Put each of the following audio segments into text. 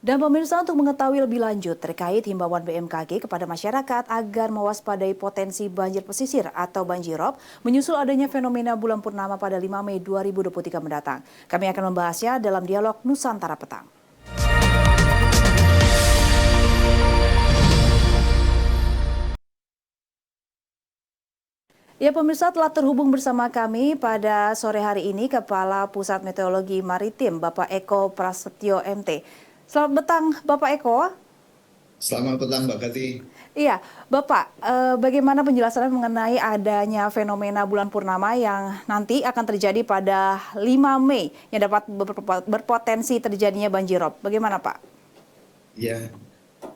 Dan pemirsa untuk mengetahui lebih lanjut terkait himbauan BMKG kepada masyarakat agar mewaspadai potensi banjir pesisir atau banjirop menyusul adanya fenomena bulan purnama pada 5 Mei 2023 mendatang. Kami akan membahasnya dalam dialog Nusantara Petang. Ya pemirsa, telah terhubung bersama kami pada sore hari ini Kepala Pusat Meteorologi Maritim Bapak Eko Prasetyo MT. Selamat petang Bapak Eko. Selamat petang Mbak Kati. Iya, Bapak, bagaimana penjelasannya mengenai adanya fenomena bulan purnama yang nanti akan terjadi pada 5 Mei yang dapat berpotensi terjadinya banjirop? Bagaimana, Pak? Ya,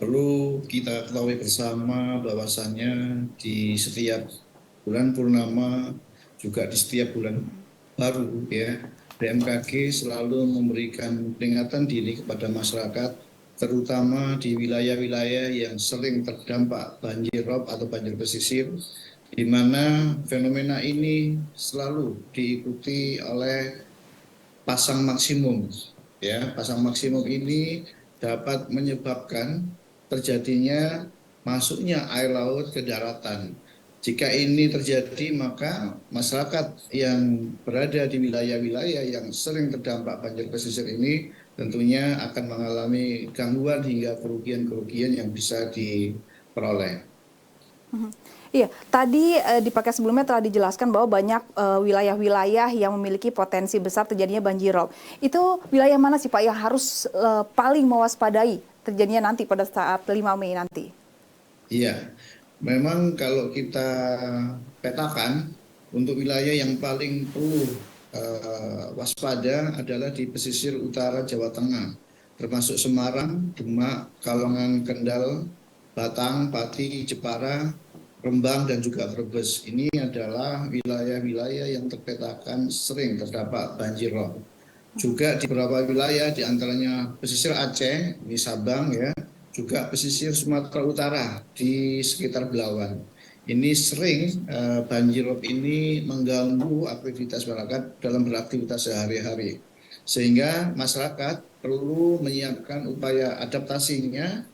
perlu kita ketahui bersama bahwasannya di setiap bulan purnama, juga di setiap bulan baru ya, BMKG selalu memberikan peringatan dini kepada masyarakat, terutama di wilayah-wilayah yang sering terdampak banjir rob atau banjir pesisir, di mana fenomena ini selalu diikuti oleh pasang maksimum. Ya, pasang maksimum ini dapat menyebabkan terjadinya masuknya air laut ke daratan. Jika ini terjadi, maka masyarakat yang berada di wilayah-wilayah yang sering terdampak banjir pesisir ini tentunya akan mengalami gangguan hingga kerugian-kerugian yang bisa diperoleh. Iya, tadi di paket sebelumnya telah dijelaskan bahwa banyak wilayah-wilayah yang memiliki potensi besar terjadinya banjirop. Itu wilayah mana sih Pak yang harus paling mewaspadai terjadinya nanti pada saat 5 Mei nanti? Iya, memang kalau kita petakan untuk wilayah yang paling perlu waspada adalah di pesisir utara Jawa Tengah, termasuk Semarang, Demak, Kalongan, Kendal, Batang, Pati, Jepara, Rembang, dan juga Brebes. Ini adalah wilayah-wilayah yang terpetakan sering terdapat banjir rob. Juga di beberapa wilayah, di antaranya pesisir Aceh, di Sabang ya, juga pesisir Sumatera Utara di sekitar Belawan. Ini sering banjirop ini mengganggu aktivitas masyarakat dalam beraktivitas sehari-hari. Sehingga masyarakat perlu menyiapkan upaya adaptasinya,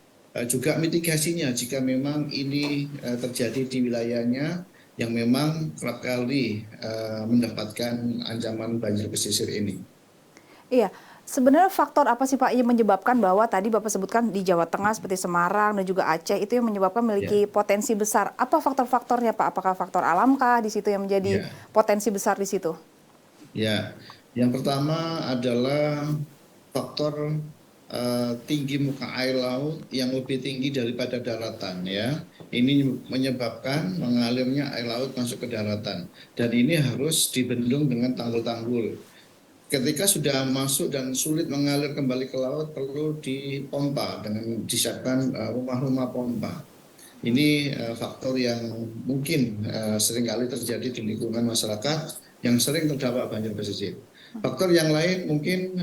juga mitigasinya jika memang ini terjadi di wilayahnya yang memang kerap kali mendapatkan ancaman banjir pesisir ini. Iya, sebenarnya faktor apa sih Pak yang menyebabkan bahwa tadi Bapak sebutkan di Jawa Tengah seperti Semarang dan juga Aceh itu yang menyebabkan memiliki Ya, potensi besar. Apa faktor-faktornya Pak? Apakah faktor alamkah di situ yang menjadi ya. potensi besar di situ? Ya, yang pertama adalah faktor tinggi muka air laut yang lebih tinggi daripada daratan ya. Ini menyebabkan mengalirnya air laut masuk ke daratan dan ini harus dibendung dengan tanggul-tanggul. Ketika sudah masuk dan sulit mengalir kembali ke laut, perlu dipompa dengan disiapkan rumah-rumah pompa. Ini faktor yang mungkin seringkali terjadi di lingkungan masyarakat yang sering terdampak banjir pesisir. Faktor yang lain mungkin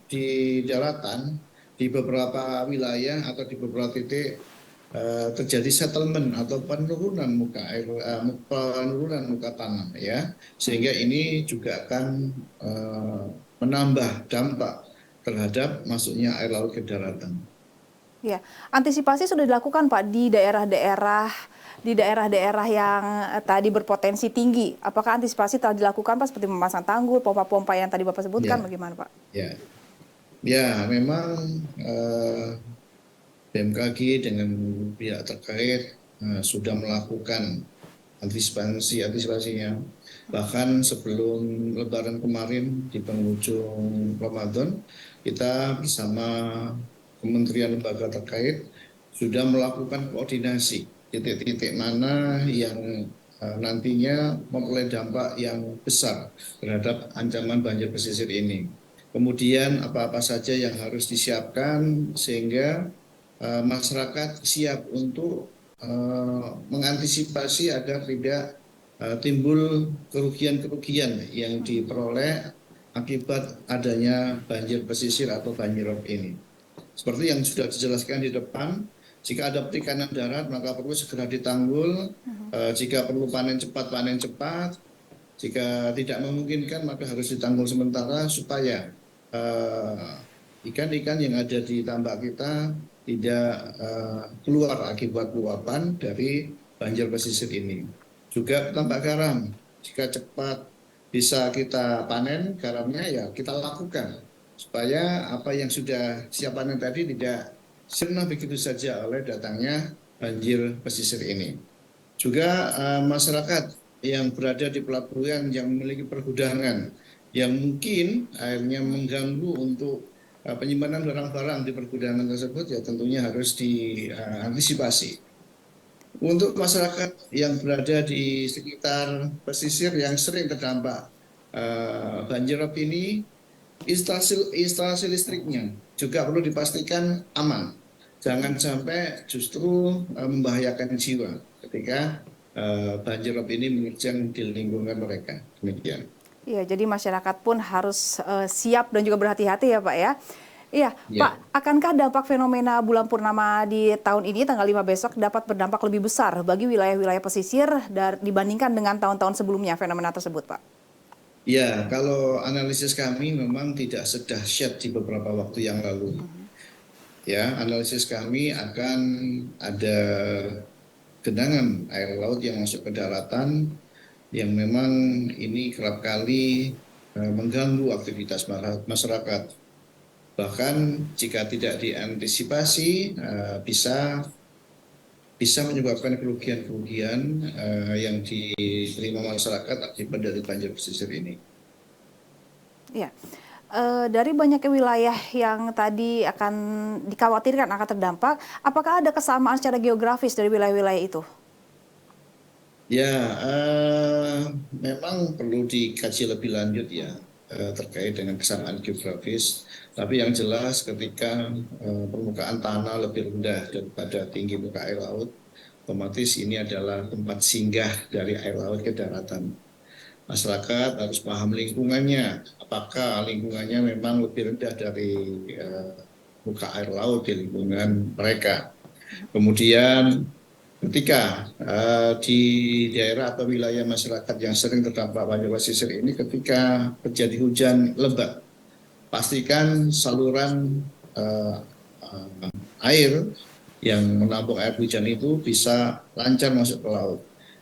di daratan, di beberapa wilayah atau di beberapa titik terjadi settlement atau penurunan muka air, penurunan muka tanah ya, sehingga ini juga akan menambah dampak terhadap masuknya air laut ke daratan. Ya, antisipasi sudah dilakukan Pak di daerah-daerah yang tadi berpotensi tinggi. Apakah antisipasi telah dilakukan Pak seperti memasang tanggul, pompa-pompa yang tadi Bapak sebutkan Ya, bagaimana Pak? ya. Ya, memang BMKG dengan pihak terkait sudah melakukan antisipasinya. Bahkan sebelum Lebaran kemarin di penghujung Ramadan, kita bersama kementerian lembaga terkait sudah melakukan koordinasi titik-titik mana yang nantinya memperoleh dampak yang besar terhadap ancaman banjir pesisir ini. Kemudian apa-apa saja yang harus disiapkan sehingga masyarakat siap untuk mengantisipasi agar tidak timbul kerugian-kerugian yang diperoleh akibat adanya banjir pesisir atau banjirop ini. Seperti yang sudah dijelaskan di depan, jika ada perikanan darat maka perlu segera ditanggul, jika perlu panen cepat, panen cepat, jika tidak memungkinkan maka harus ditanggul sementara supaya ikan-ikan yang ada di tambak kita tidak keluar akibat luapan dari banjir pesisir ini. Juga tambak garam, jika cepat bisa kita panen garamnya ya kita lakukan supaya apa yang sudah siap panen tadi tidak sirna begitu saja oleh datangnya banjir pesisir ini. Juga masyarakat yang berada di pelabuhan yang memiliki pergudangan yang mungkin akhirnya mengganggu untuk penyimpanan barang-barang di pergudangan tersebut ya tentunya harus diantisipasi. Untuk masyarakat yang berada di sekitar pesisir yang sering terdampak banjirop ini, instalasi listriknya juga perlu dipastikan aman. Jangan sampai justru membahayakan jiwa ketika banjirop ini menerjang di lingkungan mereka. Demikian. Iya, jadi masyarakat pun harus siap dan juga berhati-hati ya Pak ya. Iya, Ya. Pak, akankah dampak fenomena bulan purnama di tahun ini tanggal 5 besok dapat berdampak lebih besar bagi wilayah-wilayah pesisir dibandingkan dengan tahun-tahun sebelumnya fenomena tersebut, Pak? Ya, kalau analisis kami memang tidak sedahsyat di beberapa waktu yang lalu. Ya, analisis kami akan ada genangan air laut yang masuk ke daratan yang memang ini kerap kali mengganggu aktivitas masyarakat. Bahkan jika tidak diantisipasi bisa menyebabkan kerugian-kerugian yang diterima masyarakat akibat dari banjir pesisir ini. Iya. Dari banyaknya wilayah yang tadi akan dikhawatirkan akan terdampak, apakah ada kesamaan secara geografis dari wilayah-wilayah itu? Ya, memang perlu dikaji lebih lanjut ya terkait dengan kesamaan geografis. Tapi yang jelas ketika permukaan tanah lebih rendah daripada tinggi muka air laut, otomatis ini adalah tempat singgah dari air laut ke daratan. Masyarakat harus paham lingkungannya. Apakah lingkungannya memang lebih rendah dari muka air laut di lingkungan mereka. Kemudian ketika di daerah atau wilayah masyarakat yang sering terdampak banjir pesisir ini, ketika terjadi hujan lebat, pastikan saluran air yang menampung air hujan itu bisa lancar masuk ke laut.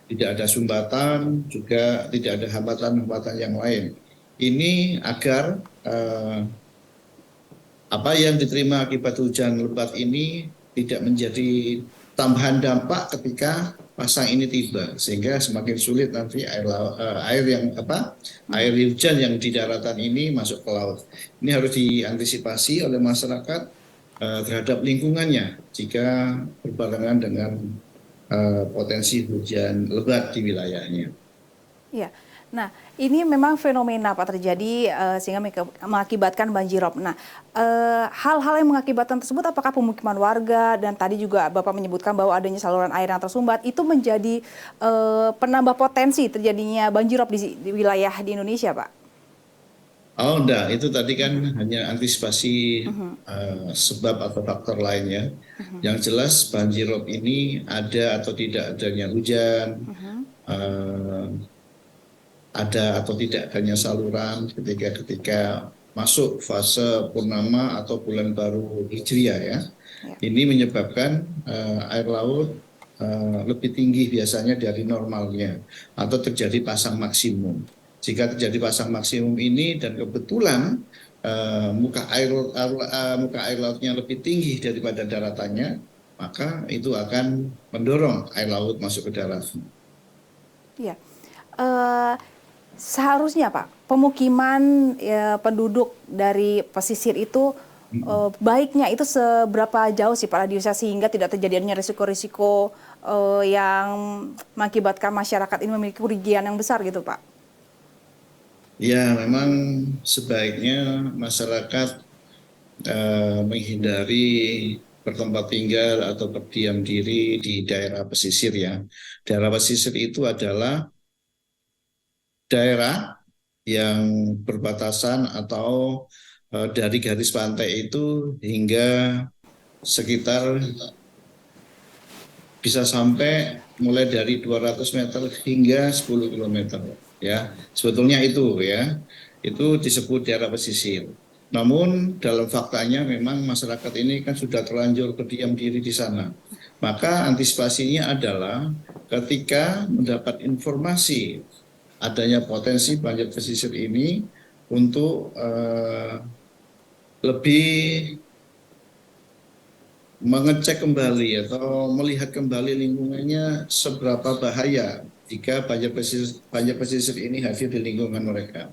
Tidak ada sumbatan, juga tidak ada hambatan-hambatan yang lain. Ini agar apa yang diterima akibat hujan lebat ini tidak menjadi tambahan dampak ketika pasang ini tiba, sehingga semakin sulit nanti air hujan yang di daratan ini masuk ke laut. Ini harus diantisipasi oleh masyarakat terhadap lingkungannya jika berbarengan dengan potensi hujan lebat di wilayahnya. Iya. Nah, ini memang fenomena Pak terjadi sehingga mengakibatkan banjirop. Nah, hal-hal yang mengakibatkan tersebut apakah pemukiman warga dan tadi juga Bapak menyebutkan bahwa adanya saluran air yang tersumbat itu menjadi penambah potensi terjadinya banjirop di wilayah di Indonesia, Pak? Oh, enggak. Itu tadi kan hanya antisipasi sebab atau faktor lainnya. Yang jelas banjirop ini ada atau tidak adanya hujan, ada atau tidak adanya saluran ketika masuk fase purnama atau bulan baru Hijriah ya. Ya. Ini menyebabkan air laut lebih tinggi biasanya dari normalnya atau terjadi pasang maksimum. Jika terjadi pasang maksimum ini dan kebetulan muka air lautnya lebih tinggi daripada daratannya, maka itu akan mendorong air laut masuk ke daratan. Iya. Eh, Seharusnya Pak, pemukiman penduduk dari pesisir itu baiknya itu seberapa jauh sih Pak radiusnya sehingga tidak terjadinya risiko-risiko yang mengakibatkan masyarakat ini memiliki kerugian yang besar gitu Pak? Ya, memang sebaiknya masyarakat menghindari bertempat tinggal atau berdiam diri di daerah pesisir ya. Daerah pesisir itu adalah daerah yang berbatasan atau dari garis pantai itu hingga sekitar bisa sampai mulai dari 200 meter hingga 10 kilometer ya. Sebetulnya itu ya. Itu disebut daerah pesisir. Namun dalam faktanya memang masyarakat ini kan sudah terlanjur berdiam diri di sana. Maka antisipasinya adalah ketika mendapat informasi adanya potensi banjir pesisir ini untuk lebih mengecek kembali atau melihat kembali lingkungannya seberapa bahaya jika banjir pesisir ini hadir di lingkungan mereka.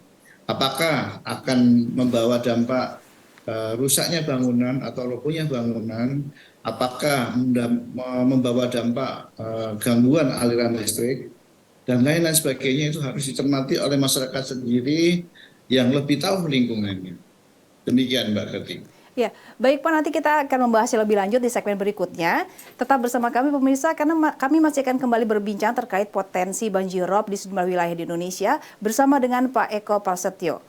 Apakah akan membawa dampak rusaknya bangunan atau robohnya bangunan? Apakah membawa dampak gangguan aliran listrik dan lain-lain sebagainya, itu harus dicermati oleh masyarakat sendiri yang lebih tahu lingkungannya. Demikian Mbak Kerti. Ya, baik Pak, nanti kita akan membahasnya lebih lanjut di segmen berikutnya. Tetap bersama kami pemirsa, karena kami masih akan kembali berbincang terkait potensi banjirop di sejumlah wilayah di Indonesia bersama dengan Pak Eko Prasetyo.